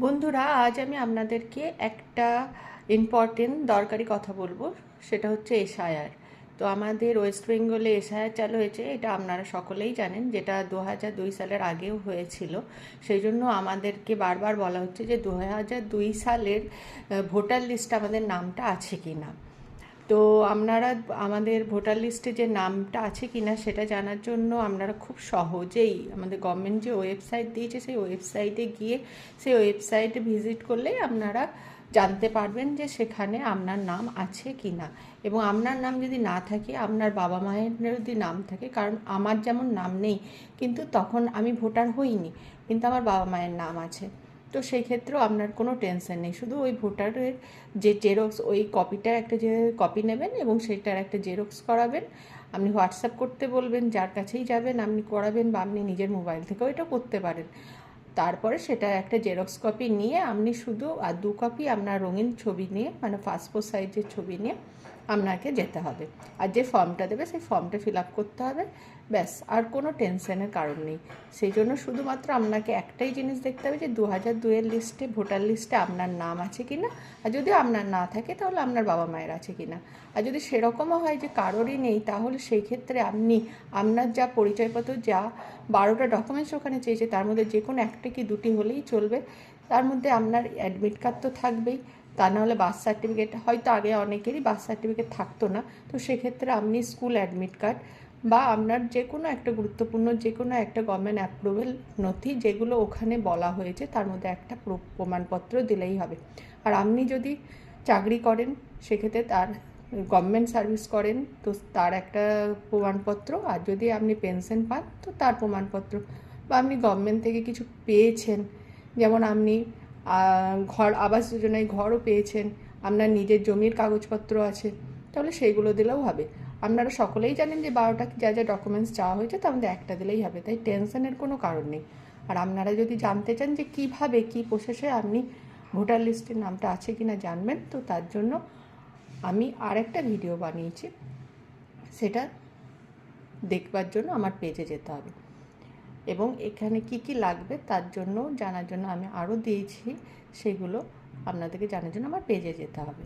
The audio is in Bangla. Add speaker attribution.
Speaker 1: বন্ধুরা, আজ আমি আপনাদেরকে একটা ইম্পর্টেন্ট দরকারি কথা বলবো। সেটা হচ্ছে এসআইআর। তো আমাদের ওয়েস্ট বেঙ্গলে এসআইআর চালু হয়েছে, এটা আপনারা সকলেই জানেন, যেটা 2002 সালের আগেও হয়েছিল। সেই জন্য আমাদেরকে বারবার বলা হচ্ছে যে 2002 সালের ভোটার লিস্টে আমাদের নামটা আছে কি না। তো আপনারা আমাদের ভোটার লিস্টে যে নামটা আছে কি না সেটা জানার জন্য আপনারা খুব সহজেই আমাদের গভর্নমেন্ট যে ওয়েবসাইট দিয়েছে সেই ওয়েবসাইটে গিয়ে সেই ওয়েবসাইটে ভিজিট করলেই আপনারা জানতে পারবেন যে সেখানে আপনার নাম আছে কি না। এবং আপনার নাম যদি না থাকে, আপনার বাবা মায়ের যদি নাম থাকে, কারণ আমার যেমন নাম নেই কিন্তু তখন আমি ভোটার হইনি, কিন্তু আমার বাবা মায়ের নাম আছে, তো সেই ক্ষেত্রেও আপনার কোনো টেনশন নেই। শুধু ওই ভোটারের যে জেরক্স, ওই কপিটার একটা যে কপি নেবেন এবং সেটার একটা জেরক্স করাবেন। আপনি হোয়াটসঅ্যাপ করতে বলবেন, যার কাছেই যাবেন আপনি করাবেন, বা আপনি নিজের মোবাইল থেকেও এটা করতে পারেন। তারপরে সেটার একটা জেরক্স কপি নিয়ে আপনি শুধু আর 2 কপি আপনার রঙিন ছবি নিয়ে, মানে পাসপোর্ট সাইজের ছবি নিয়ে আপনাকে যেতে হবে। আর যে ফর্মটা দেবে সেই ফর্মটা ফিল আপ করতে হবে, ব্যাস। আর কোনো টেনশনের কারণ নেই। সেই জন্য শুধুমাত্র আপনাকে একটাই জিনিস দেখতে হবে যে 2002-এর লিস্টে, ভোটার লিস্টে আপনার নাম আছে কি না। আর যদি আপনার না থাকে তাহলে আপনার বাবা মায়ের আছে কি না। আর যদি সেরকমও হয় যে কারোরই নেই, তাহলে সেই ক্ষেত্রে আপনি আপনার যা পরিচয়পত্র, যা 12টা ডকুমেন্টস ওখানে চেয়েছে তার মধ্যে যে কোনো একটা কি দুটি হলেই চলবে। তার মধ্যে আপনার অ্যাডমিট কার্ড তো থাকবেই, তা নাহলে বার্থ সার্টিফিকেট, হয়তো আগে অনেকেরই বার্থ সার্টিফিকেট থাকতো না, তো সেক্ষেত্রে আপনি স্কুল অ্যাডমিট কার্ড বা আপনার যে কোনো একটা গুরুত্বপূর্ণ যে কোনো একটা গভর্নমেন্ট অ্যাপ্রুভেল নথি, যেগুলো ওখানে বলা হয়েছে তার মধ্যে একটা প্রমাণপত্র দিলেই হবে। আর আপনি যদি চাকরি করেন সেক্ষেত্রে তার, গভর্নমেন্ট সার্ভিস করেন তো তার একটা প্রমাণপত্র, আর যদি আপনি পেনশন পান তো তার প্রমাণপত্র, বা আপনি গভর্নমেন্ট থেকে কিছু পেয়েছেন, যেমন আপনি ঘর আবাস যোজনায় ঘরও পেয়েছেন, আপনার নিজের জমির কাগজপত্র আছে, তাহলে সেইগুলো দিলেও হবে। আপনারা সকলেই জানেন যে 12টা যা যা ডকুমেন্টস চাওয়া হয়েছে তার মধ্যে একটা দিলেই হবে, তাই টেনশনের কোনো কারণ নেই। আর আপনারা যদি জানতে চান যে কীভাবে কী প্রসেসে আপনি ভোটার লিস্টের নামটা আছে কি না জানবেন, তো তার জন্য আমি আরেকটা ভিডিও বানিয়েছি, সেটা দেখবার জন্য আমার পেজে যেতে হবে। এবং এখানে কি কি লাগবে তার জন্য জানার জন্য আমি আরও দিয়েছি, সেগুলো আপনাদেরকে জানার জন্য আমার পেজে যেতে হবে।